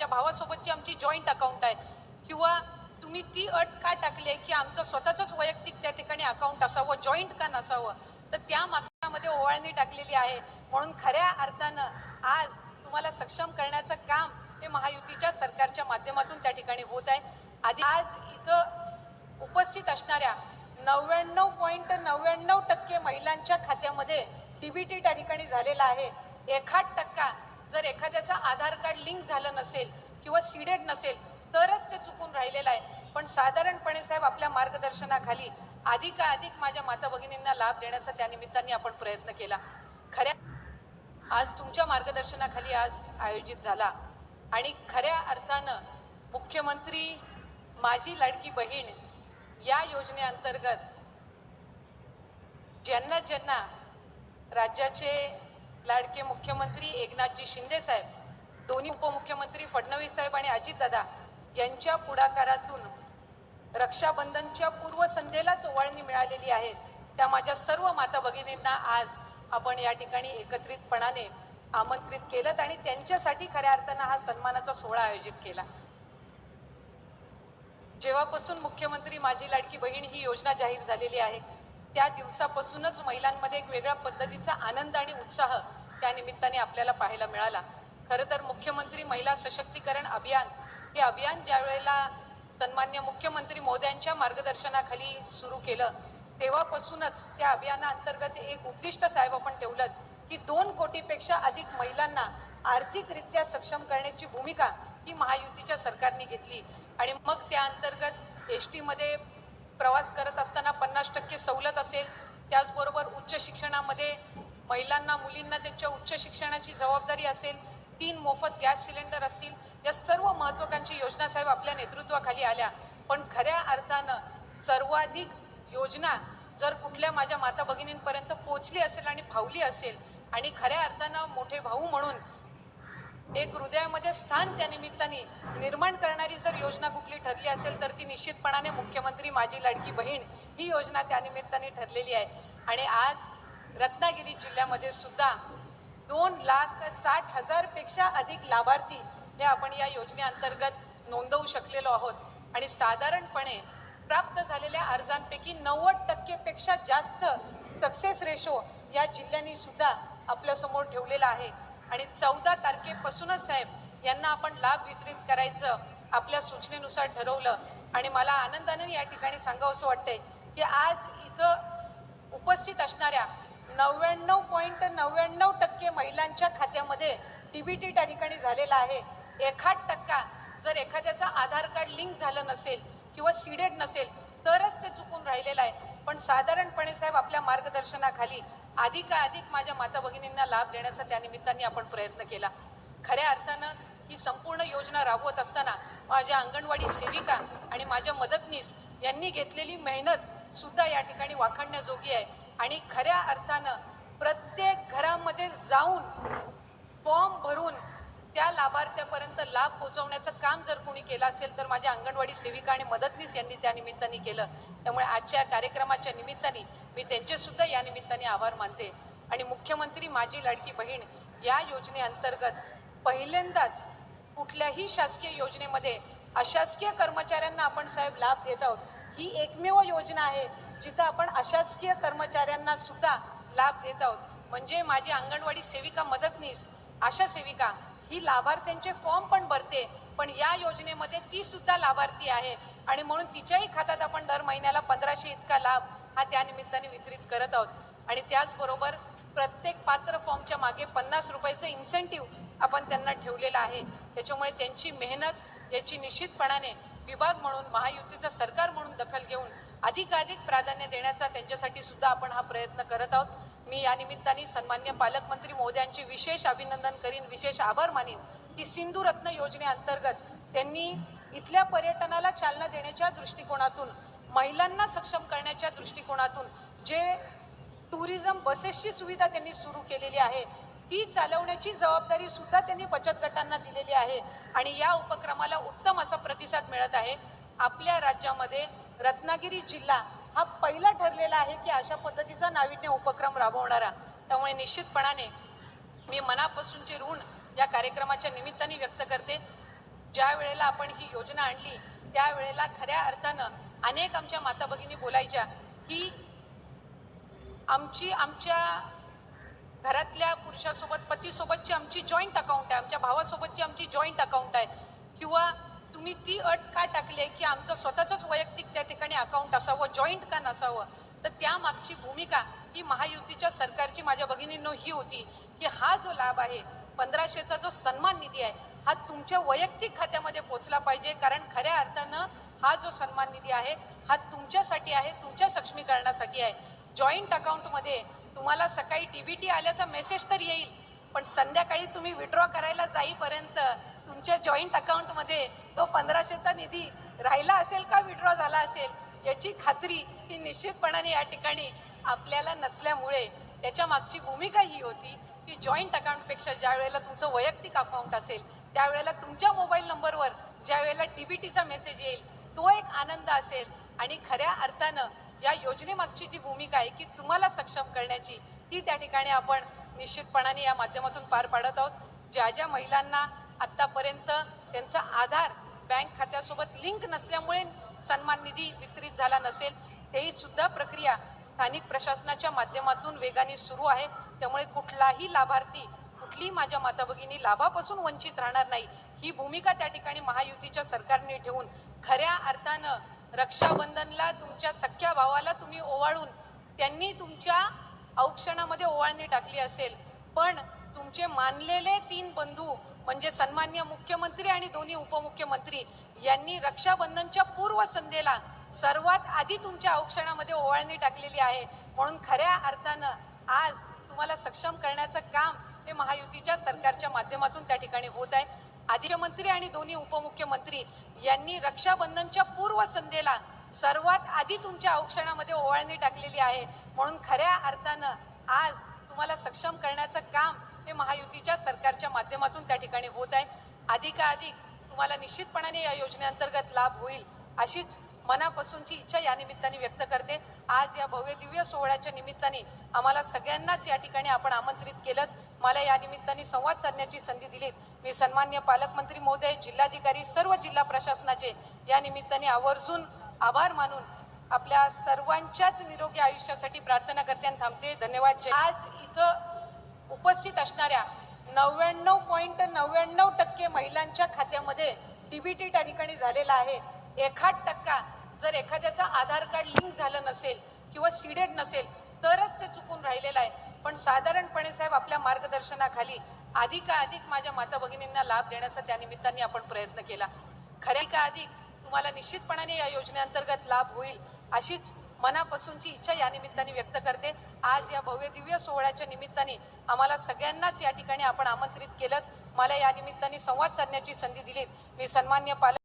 माझ्या भावासोबतची आमची joint account आहे, किंवा तुम्ही ती अट का टाकली आहे की आमचं स्वतःच वैयक्तिक त्या ठिकाणी अकाउंट असावं, जॉईंट का नसावं, तर त्या मागण्यामध्ये ओवाळणी टाकलेली आहे. म्हणून खऱ्या अर्थानं आज तुम्हाला सक्षम करण्याचं काम हे महायुतीच्या सरकारच्या माध्यमातून त्या ठिकाणी होत आहे. आधी आज इथं उपस्थित असणाऱ्या 99.99% महिलांच्या खात्यामध्ये डीबीटी त्या ठिकाणी झालेला आहे. 1% जर एखाद्याचा आधार कार्ड लिंक झालं नसेल किंवा सीडेड नसेल तरच ते चुकून राहिलेलं आहे. पण साधारणपणे साहेब आपल्या मार्गदर्शनाखाली अधिकाधिक माझ्या माता भगिनींना लाभ देण्याचा त्या निमित्ताने आपण प्रयत्न केला. खऱ्या आज तुमच्या मार्गदर्शनाखाली आज आयोजित झाला आणि खऱ्या अर्थानं मुख्यमंत्री माझी लाडकी बहीण या योजनेअंतर्गत ज्यांना ज्यांना राज्याचे लाडके मुख्यमंत्री एकनाथजी शिंदे साहेब, दोन्ही उपमुख्यमंत्री फडणवीस साहेब आणि अजितदादा यांच्या पुढाकारातून रक्षाबंधनच्या पूर्वसंध्येलाच ओवाळणी मिळालेली आहे, त्या माझ्या सर्व माता भगिनींना आज आपण या ठिकाणी एकत्रितपणाने आमंत्रित केलं आणि त्यांच्यासाठी खऱ्या अर्थानं हा सन्मानाचा सोहळा आयोजित केला. जेव्हापासून मुख्यमंत्री माझी लाडकी बहीण ही योजना जाहीर झालेली आहे त्या दिवसापासूनच महिलांमध्ये एक वेगळ्या पद्धतीचा आनंद आणि उत्साह त्या निमित्ताने आपल्याला पाहायला मिळाला. खरं तर मुख्यमंत्री महिला सशक्तीकरण अभियान हे अभियान ज्या वेळेला सन्मान्य मुख्यमंत्री मोदयांच्या मार्गदर्शनाखाली सुरू केलं तेव्हापासूनच त्या अभियानाअंतर्गत एक उद्दिष्ट साहेब आपण ठेवलं की 2 कोटीपेक्षा अधिक महिलांना आर्थिकरित्या सक्षम करण्याची भूमिका ही महायुतीच्या सरकारने घेतली आणि मग त्या अंतर्गत एसटी मध्ये प्रवास करत असताना 50% सवलत असेल, त्याचबरोबर उच्च शिक्षणामध्ये महिलांना मुलींना त्यांच्या उच्च शिक्षणाची जबाबदारी असेल, 3 मोफत गॅस सिलेंडर असतील, या सर्व महत्त्वाकांक्षी योजना साहेब आपल्या नेतृत्वाखाली आल्या. पण खऱ्या अर्थानं सर्वाधिक योजना जर कुठल्या माझ्या माता भगिनींपर्यंत पोहोचली असेल आणि भावली असेल आणि खऱ्या अर्थानं मोठे भाऊ म्हणून एक हृदयामध्ये स्थान त्या निमित्ताने निर्माण करणारी जर योजना कुठली ठरली असेल तर ती निश्चितपणाने मुख्यमंत्री माझी लाडकी बहीण ही योजना त्या निमित्ताने ठरलेली आहे. आणि आज रत्नागिरी जिल्ह्यामध्ये सुद्धा 2,60,000 पेक्षा अधिक लाभार्थी हे आपण या योजनेअंतर्गत नोंदवू शकलेलो आहोत आणि साधारणपणे प्राप्त झालेल्या अर्जांपैकी 90% पेक्षा जास्त सक्सेस रेशो या जिल्ह्यांनी सुद्धा आपल्यासमोर ठेवलेला आहे. आणि 14 तारखेपासूनच साहेब यांना आपण लाभ वितरित करायचं आपल्या सूचनेनुसार ठरवलं आणि मला आनंदाने या ठिकाणी सांगावंसं वाटतंय की आज इथं उपस्थित असणाऱ्या 99.99% महिलांच्या खात्यामध्ये डीबीटी त्या ठिकाणी झालेला आहे. 1% जर एखाद्याचा आधार कार्ड लिंक झालं नसेल किंवा सीडेड नसेल तरच ते चुकून राहिलेलं आहे. पण साधारणपणे साहेब आपल्या मार्गदर्शनाखाली अधिकाधिक माझ्या माता भगिनींना लाभ देण्याचा त्या निमित्ताने आपण प्रयत्न केला. खऱ्या अर्थानं ही संपूर्ण योजना राबवत असताना माझ्या अंगणवाडी सेविका आणि माझ्या मदतनीस यांनी घेतलेली मेहनत सुद्धा या ठिकाणी वाखाणण्याजोगी आहे. आणि खऱ्या अर्थानं प्रत्येक घरामध्ये जाऊन फॉर्म भरून त्या लाभार्थ्यापर्यंत लाभ पोहोचवण्याचं काम जर कोणी केलं असेल तर माझ्या अंगणवाडी सेविका आणि मदतनीस यांनी त्या निमित्ताने केलं. त्यामुळे आजच्या कार्यक्रमाच्या निमित्ताने मी त्यांचे सुद्धा या निमित्ताने आभार मानते. आणि मुख्यमंत्री माझी लाडकी बहीण या योजनेअंतर्गत पहिल्यांदाच कुठल्याही शासकीय योजनेमध्ये अशासकीय कर्मचाऱ्यांना आपण साहेब लाभ देत आहोत. ही एकमेव योजना आहे जिथं आपण अशासकीय कर्मचाऱ्यांना सुद्धा लाभ देत आहोत. म्हणजे माझी अंगणवाडी सेविका मदतनीस आशा सेविका ही लाभार्थ्यांचे फॉर्म पण भरते, पण या योजनेमध्ये ती सुद्धा लाभार्थी आहे आणि म्हणून तिच्याही खात्यात आपण दर महिन्याला 1500 इतका लाभ हा त्या निमित्ताने वितरित करत आहोत. आणि त्याचबरोबर प्रत्येक पात्र फॉर्मच्या मागे 50 रुपयाचं इन्सेंटिव्ह आपण त्यांना ठेवलेलं आहे. त्याच्यामुळे त्यांची मेहनत याची निश्चितपणाने विभाग म्हणून महायुतीचं सरकार म्हणून दखल घेऊन अधिकाधिक प्राधान्य देण्याचा त्यांच्यासाठी सुद्धा आपण हा प्रयत्न करत आहोत. मी या निमित्ताने सन्मान्य पालकमंत्री महोदयांचे विशेष अभिनंदन करीन, विशेष आभार मानीन की सिंधू रत्न योजनेअंतर्गत त्यांनी इथल्या पर्यटनाला चालना देण्याच्या दृष्टिकोनातून, महिलांना सक्षम करण्याच्या दृष्टिकोनातून जे टुरिझम बसेसची सुविधा त्यांनी सुरू केलेली आहे ती चालवण्याची जबाबदारी सुद्धा त्यांनी बचत गटांना दिलेली आहे आणि या उपक्रमाला उत्तम असा प्रतिसाद मिळत आहे. आपल्या राज्यामध्ये रत्नागिरी जिल्हा हा पहिला ठरलेला आहे की अशा पद्धतीचा नाविन्य उपक्रम राबवणारा. त्यामुळे निश्चितपणाने मी मनापासूनचे ऋण या कार्यक्रमाच्या निमित्ताने व्यक्त करते. ज्या वेळेला आपण ही योजना आणली त्यावेळेला खऱ्या अर्थानं अनेक आमच्या माता भगिनी बोलायच्या की आमच्या घरातल्या पुरुषासोबत पतीसोबतची आमची जॉईंट अकाउंट आहे, आमच्या भावासोबतची आमची जॉईंट अकाउंट आहे, किंवा तुम्ही ती अट का टाकली की आमचं स्वतःच वैयक्तिक त्या ठिकाणी अकाउंट असावं, जॉईंट का नसावं. तर त्या मागची भूमिका ही महायुतीच्या सरकारची माझ्या भगिनींनो ही होती की हा जो लाभ आहे 1500चा जो सन्मान निधी आहे हा तुमच्या वैयक्तिक खात्यामध्ये पोहोचला पाहिजे, कारण खऱ्या अर्थानं हा जो सन्मान निधी आहे हा तुमच्यासाठी आहे, तुमच्या सक्षमीकरणासाठी आहे. जॉईंट अकाउंटमध्ये तुम्हाला सकाळी डीबीटी आल्याचा मेसेज तर येईल, पण संध्याकाळी तुम्ही विड्रॉ करायला जाईपर्यंत तुमच्या जॉईंट अकाउंटमध्ये तो 1500चा निधी राहिला असेल का विड्रॉ झाला असेल याची खात्री ही निश्चितपणाने या ठिकाणी आपल्याला नसल्यामुळे त्याच्या मागची भूमिका ही होती की जॉईंट अकाउंटपेक्षा ज्या वेळेला तुमचं वैयक्तिक अकाउंट असेल त्यावेळेला तुमच्या मोबाईल नंबरवर ज्या वेळेला डीबीटीचा मेसेज येईल तो एक आनंद असेल. आणि खऱ्या अर्थानं या योजनेमागची जी भूमिका आहे की तुम्हाला सक्षम करण्याची ती त्या ठिकाणी आपण निश्चितपणाने या माध्यमातून पार पाडत आहोत. ज्या ज्या महिलांना आतापर्यंत त्यांचा आधार बँक खात्यासोबत लिंक नसल्यामुळे सन्मान निधी वितरित झाला नसेल तेही सुद्धा प्रक्रिया स्थानिक प्रशासनाच्या माध्यमातून वेगाने सुरू आहे. त्यामुळे कुठलाही लाभार्थी कुठलीही माझ्या माता भगिनी लाभापासून वंचित राहणार नाही ही भूमिका त्या ठिकाणी महायुतीच्या सरकारने ठेवून खऱ्या अर्थानं रक्षाबंधनला तुमच्या सख्या भावाला तुम्ही ओवाळून त्यांनी तुमच्या औक्षणामध्ये ओवाळणी टाकली असेल, पण तुमचे मानलेले 3 बंधू म्हणजे सन्मान्य मुख्यमंत्री आणि दोन्ही उपमुख्यमंत्री यांनी रक्षाबंधनच्या पूर्वसंध्येला सर्वात आधी तुमच्या औक्षणामध्ये ओवाळणी टाकलेली आहे. म्हणून खऱ्या अर्थानं आज तुम्हाला सक्षम करण्याचं काम हे महायुतीच्या सरकारच्या माध्यमातून त्या ठिकाणी होत आहे. आधी मंत्री आणि दोन्ही उपमुख्यमंत्री यांनी रक्षाबंधनच्या पूर्वसंध्येला सर्वात आधी तुमच्या औक्षणामध्ये ओवाळणी टाकलेली आहे. म्हणून खऱ्या अर्थानं आज तुम्हाला सक्षम करण्याचं काम हे महायुतीच्या सरकारच्या माध्यमातून त्या ठिकाणी होत आहे. अधिकाधिक तुम्हाला निश्चितपणाने या योजनेअंतर्गत लाभ होईल अशीच मनापासूनची इच्छा या निमित्ताने व्यक्त करते. आज या भव्य दिव्य सोहळ्याच्या निमित्ताने आम्हाला सगळ्यांनाच या ठिकाणी आपण आमंत्रित केलं. मला या निमित्ताने संवाद साधण्याची संधी दिलीत. मी सन्मान्य पालकमंत्री महोदय, जिल्हाधिकारी, सर्व जिल्हा प्रशासनाचे या निमित्ताने आवर्जून आभार मानून आपल्या सर्वांच्याच निरोगी आयुष्यासाठी प्रार्थना करते आणि थांबते. धन्यवाद. आज इथं उपस्थित असणाऱ्या 99.99% महिलांच्या खात्यामध्ये डीबीटी त्या ठिकाणी झालेला आहे. 1% जर एखाद्याचा आधार कार्ड लिंक झालं नसेल किंवा सीडेड नसेल तरच ते चुकून राहिलेलं आहे. पण साधारणपणे साहेब आपल्या मार्गदर्शनाखाली अधिकाधिक माझ्या माता भगिनींना लाभ देण्याचा त्या निमित्ताने आपण प्रयत्न केला. अधिक तुम्हाला निश्चितपणाने या योजनेअंतर्गत लाभ होईल अशीच मनापासूनची इच्छा या निमित्ताने व्यक्त करते. आज या भव्य दिव्य सोहळ्याच्या निमित्ताने आम्हाला सगळ्यांनाच या ठिकाणी आपण आमंत्रित केलं. मला या निमित्ताने संवाद साधण्याची संधी दिलीत. मी सन्मान्य